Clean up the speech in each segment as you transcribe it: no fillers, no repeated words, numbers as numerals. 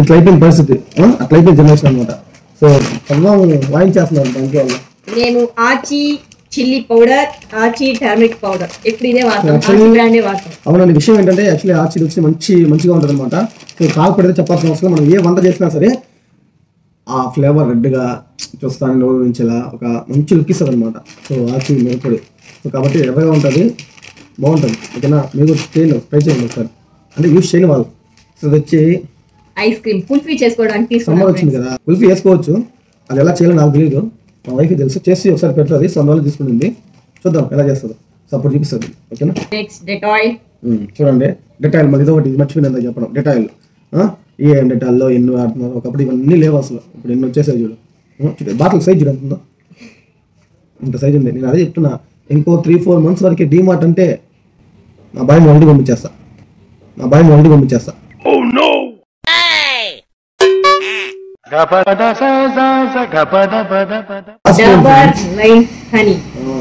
ఇట్లా అయిపోయిన పరిస్థితి, అట్లా అయిపోయిన జనరేషన్ అనమాట. సో వాయించేస్తున్నారు దానికి వాళ్ళు. నేను ఆచి చిల్లీ పౌడర్, ఆచి టర్మరిక్ పౌడర్ ఎప్పుడు ఇదే వాడతాం. అవునండి. విషయం ఏంటంటే యాక్చువల్లీ ఆచి రుచి మంచిగా ఉంటుంది అనమాట. సో కాకపోతే చెప్పాల్సిన అవసరం, మనం ఏ వంట చేసినా సరే ఆ ఫ్లేవర్ రెడ్గా చూస్తాను నోరు నుంచి ఇలా ఒక మంచి లుక్ ఇస్తుంది అనమాట. సో ఆచి మిరపొడి. సో కాబట్టి ఎర్రగా ఉంటుంది, బాగుంటుంది. ఓకేనా, మీరు చేయండి, ట్రై చేయండి ఒకసారి. అంటే యూస్ చేయని వాళ్ళు. సో అది వచ్చి ఐస్ క్రీమ్ కుల్ఫీ చేసుకోవడానికి సమ్మర్ వచ్చింది కదా, కుల్ఫీ వేసుకోవచ్చు. అది ఎలా చేయాలో నాకు తెలియదు, మా వైఫ్ తెలుసు, చేసి ఒకసారి పెడుతుంది. సో అందువల్ల తీసుకుంటుంది. చూద్దాం ఎలా చేస్తుందో. సో అప్పుడు చూపిస్తుంది. ఓకేనా. నెక్స్ట్ డెటాయిల్. చూడండి, డెటాయిల్ మరి ఇదొకటి మర్చిపోయింది చెప్పడం. డెటాయిల్ ఏం డెటాల్లో ఎన్ని వాడుతున్నారు. ఒకప్పుడు ఇవన్నీ లేవు అసలు, ఇప్పుడు ఎన్ని వచ్చేసాయి చూడు. బాటిల్ సైజ్ చూడు ఎంత ఉందో, ఇంత సైజ్ ఉంది. నేను అదే చెప్తున్నా, ఇంకో 3-4 months వరకు డీమార్ట్ అంటే నా బాయ్ వండి పంపించేస్తా.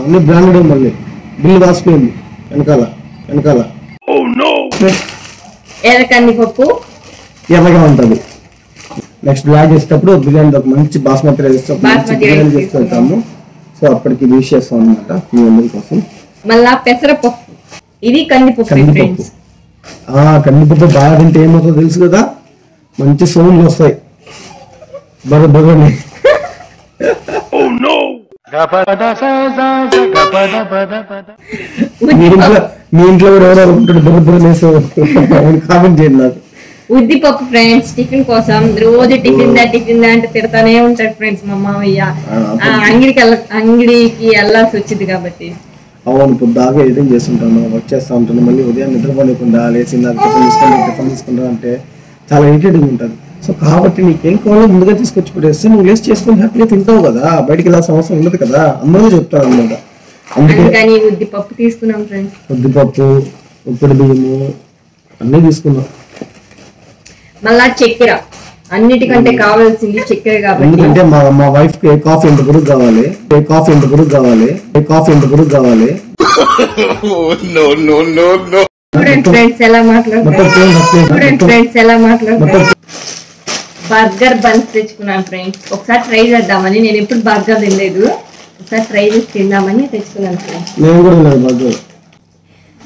అన్ని బ్రాండెడ్. మళ్ళీ బిల్లు రాసిపోయింది వెనకాల. ఎర్రకందిపప్పు ఎర్రగా ఉంటుంది. నెక్స్ట్ బ్లాక్ చేసేటప్పుడు బిర్యానీ ఒక మంచి బాస్మతి రైస్ బిర్యానీ చేసుకుంటాము. సో అప్పటికి యూజ్ చేస్తాం అనమాట మీ అందరి కోసం. మళ్ళా పెసరపప్పు, ఇది కందిపప్పు. కందిపప్పు బాగా తింటే ఏమవుతుందో తెలుసు కదా, మంచి సౌండ్లు వస్తాయి. బర్రని మీ ఇంట్లో కూడా ఎవరో ఉంటాడు బర్రనేసి కామెంట్ చేయండి నాకు. ఉద్దిపప్పు ఫ్రెండ్స్, టిఫిన్ కోసం రోజు టిఫిన్ దా అంటే తిడతానే ఉంటాడు ఫ్రెండ్స్ మా మామయ్య. అంగడికి వెళ్ళాల్సి వచ్చింది కాబట్టి. అవును, పొద్దుగా ఏదైనా చేస్తుంటాను, వర్క్ చేస్తూ ఉంటాను. మళ్ళీ ఉదయం నిద్రపోలేకుండా లేచి టిఫిన్ తీసుకుంటా అంటే చాలా ఇరిటేటింగ్ ఉంటుంది. సో కాబట్టి నీకేం కావాలో ముందుగా తీసుకొచ్చి పెట్టేస్తే నువ్వు లేచి చేసుకొని హ్యాపీగా తింటావు కదా, బయటికి వెళ్ళాల్సిన అవసరం ఉండదు కదా, అందరూ చెప్తారు అన్నమాట. అందుకని ఉద్దిపప్పు తీసుకున్నాం ఫ్రెండ్స్. ఉద్దిపప్పు, ఉప్పుడు బియ్యము అన్నీ తీసుకున్నాం. మళ్ళా చక్కెర, అన్నిటికంటే కావాల్సింది చక్కెర కాబట్టి. ఎందుకంటే మా వైఫ్ కి కాఫీ ఎంత గురుగు కావాలి. ఫ్రెండ్స్ ఎలా మాట్లాడుతున్నారు. బర్గర్ బన్స్ తెచ్చుకున్నాను ఫ్రెండ్స్, ఒకసారి ట్రై చేద్దామని. నేను ఎప్పుడు బర్గర్ తినలేదు, ఒకసారి ట్రై చేసి తిందామని తెచ్చుకున్నాను ఫ్రెండ్స్.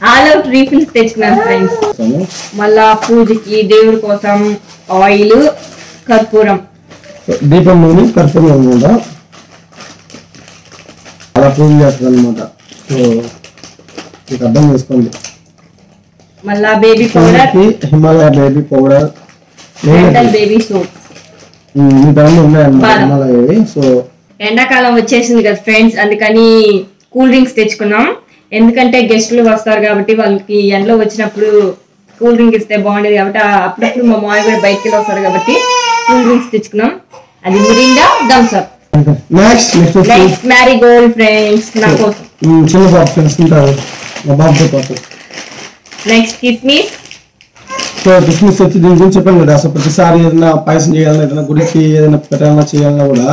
ఆల్ అవుట్ రీఫిల్స్ తెచ్చుకున్నాను ఫ్రెండ్స్. మళ్ళా పూజకి దేవుడి కోసం ఆయిల్, కర్పూరం, దీపం నూనె, కర్పూరం అనమాట. అలా పూజ చేస్తుంది అనమాట. సో మీకు అర్థం చేసుకోండి. మళ్ళా baby powder, Himalaya baby powder, baby soap ఉన్నాయన్నమాట. సో ఎండాకాలం వచ్చేసింది కదా ఫ్రెండ్స్, అందుకని కూల్ డ్రింక్స్ తెచ్చుకున్నాం. ఎందుకంటే గెస్టులు వస్తారు కాబట్టి వాళ్ళకి ఎండలో వచ్చినప్పుడు కూల్ డ్రింక్ ఇస్తే బాగుండేది కాబట్టి, అప్పుడప్పుడు మా మాయ కూడా బయటకి వస్తారు కాబట్టి కూల్ డ్రింక్స్ తెచ్చుకున్నాం. అది Mirinda, Thums Up. Next Marigold friends నా కోసం. చిన్న బాబు ఫ్రెండ్స్ ఉంటారు, మా బాబు కోసం. నెక్స్ట్ కిస్మిస్. సో కిస్మిస్ వచ్చి దీని గురించి చెప్పాను కదా. సో ప్రతిసారి ఏదైనా పాయసం చేయాలన్నా, ఏదైనా గుడికి ఏదైనా పెట్టాలన్నా చేయాలన్నా కూడా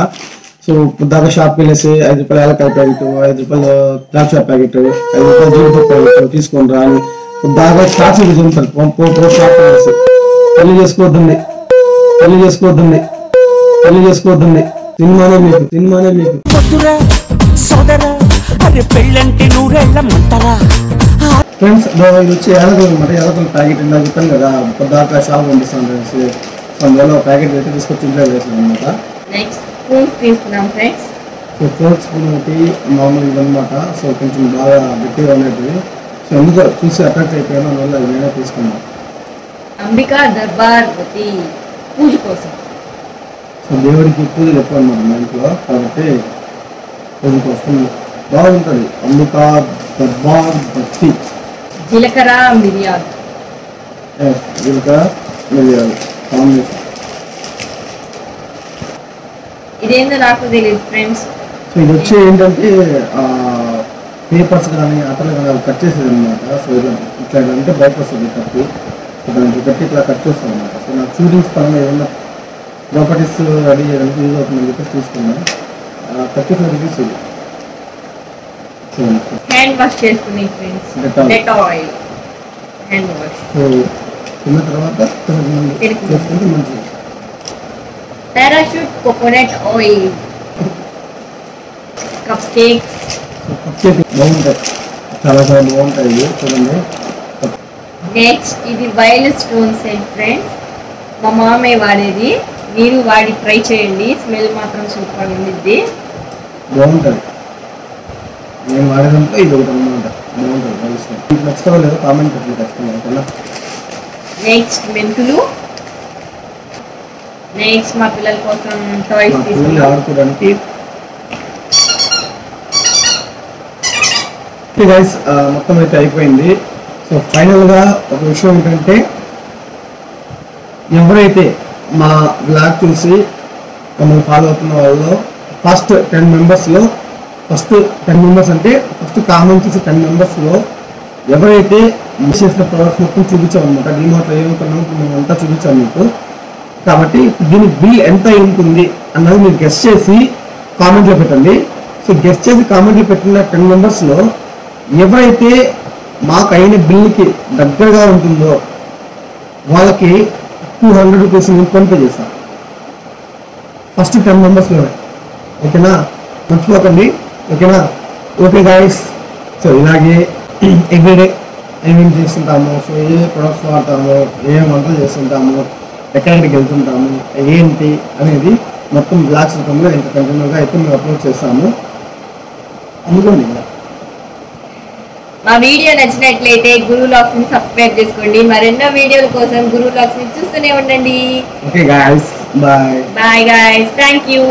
సో దాకా షాప్కి వెళ్ళేసి 5 రూపాయలు ఏలకాయ ప్యాకెట్, 5 రూపాయలు ద్రాక్ష ప్యాకెట్, 5 రూపాయలు జీడిపప్పు ప్యాకెట్ తీసుకొని రా అని దాకా స్టార్ట్ చెప్తారు. షాప్ వెళ్ళేసి పెళ్లి చేసుకోవద్దండి సినిమానే మీకు ఫ్రెండ్స్. ఇది వచ్చి యాలకులు అనమాట. యాలకుల ప్యాకెట్ ఇందా చెప్పాను కదా, దాకా షాప్ పంపిస్తాను ఫ్రెండ్స్. సో అందువల్ల ప్యాకెట్ అయితే తీసుకొచ్చి ఇంట్లో వేసాను అనమాట. సో 4 స్పూన్ ఒకటి మామూలు ఇదనమాట. సో కొంచెం బాగా గట్టిగా ఉండేది. సో ఎందుకో చూసి అట్రాక్ట్ అయిపోయాను, అందువల్ల అది నేనే తీసుకున్నాను. అంబికా దర్బార్ పూజ కోసం. సో దేవుడికి పూజలు ఎక్కువ అనమాట మా ఇంట్లో, కాబట్టి పూజ కోసం బాగుంటుంది. అంబికా దర్బార్ భక్తి. జీలకర్ర మిరియాలు కాంబినేషన్. ఇదేందో నాకు తెలియదు ఫ్రెండ్స్. సో ఇది వచ్చి ఏంటంటే పేపర్స్ కానీ అతను కానీ కట్ చేసేది అనమాట. సో ఇట్లా అంటే బయటకు వస్తుంది కట్టి, దానికి కట్టి ఇట్లా కట్ చేస్తాం అనమాట. సో నాకు షూటింగ్స్ పరంగా ఏదైనా ప్రాపర్టీస్ రెడీ చేయడానికి యూజ్ అవుతుందని చెప్పేసి తీసుకున్నాను. 35 రూపీస్ ఇది. హ్యాండ్ వాష్ చేసుకునే ఫ్రెండ్స్, డెటాయిల్ హ్యాండ్ వాష్. సో తిన్న తర్వాత చేసుకుంటే మంచిది. Parachute coconut oil, cup cakes. బాగుంటాయి, చాలా చాలా బాగుంటాయి ఇవి చూడండి. నెక్స్ట్ ఇది వైలెట్ స్టోన్ సెట్ ఫ్రెండ్స్, మా మామయ్య వాడేది. మీరు వాడి ట్రై చేయండి, స్మెల్ మాత్రం సూపర్ ఉంది. బాగుంటుంది, నేను వాడేదంతా ఇది ఒకటి అనమాట. బాగుంటుంది, తెలుసు. మీకు నచ్చుతావో లేదో కామెంట్ పెట్టండి ఖచ్చితంగా, ఓకేనా. నెక్స్ట్ మెంతులు. నెక్స్ట్ మా పిల్లల కోసం టాయ్స్ పిల్లలు తీసుకున్నాం. ఆడుకోవడానికి. గైస్ మొత్తం అయితే అయిపోయింది. సో ఫైనల్గా ఒక విషయం ఏంటంటే, ఎవరైతే మా బ్లాగ్ చూసి మమ్మల్ని ఫాలో అవుతున్న వాళ్ళు ఫస్ట్ 10 మెంబర్స్లో, ఫస్ట్ 10 మెంబర్స్ అంటే ఫస్ట్ కామెంట్ చేసి 10 మెంబర్స్లో ఎవరైతే మిస్ చేసిన ప్రోడక్ట్స్ మొత్తం చూపించామన్నమాట. డిమార్ట్లో ఏమనుకున్నాం మేము అంతా చూపించాము మీకు. కాబట్టి దీని బిల్ ఎంత ఉంటుంది అన్నది మీరు గెస్ట్ చేసి కామెంట్లో పెట్టండి. సో గెస్ట్ చేసి కామెంట్లో పెట్టిన 10 మెంబర్స్లో ఎవరైతే మాకు అయిన బిల్కి దగ్గరగా ఉంటుందో వాళ్ళకి 200 రూపీస్ నేను ఫోన్పే చేస్తాను, ఫస్ట్ 10 మెంబర్స్లోనే. ఓకేనా, మర్చిపోకండి. ఓకేనా. ఓకే గాయస్, సో ఇలాగే ఎవ్రీడే ఏమేమి చేస్తుంటాము, సో ఏ ప్రొడక్ట్స్ వాడతాము, ఏ వంటలు చేస్తుంటాము, ఎక్కడికి వెళ్తుంటాము, ఏంటి అనేది మొత్తం బ్లాగ్స్ రూపంలో ఇంకా కంటిన్యూగా అయితే మేము అప్లోడ్ చేస్తాము. అందుకోండి. మా వీడియో నచ్చినట్లయితే గురు వ్లాగ్స్ ని సబ్స్క్రైబ్ చేసుకోండి. మరెన్నో వీడియోల కోసం గురు వ్లాగ్స్ ని చూస్తూనే ఉండండి. Okay guys, bye. Bye guys, thank you.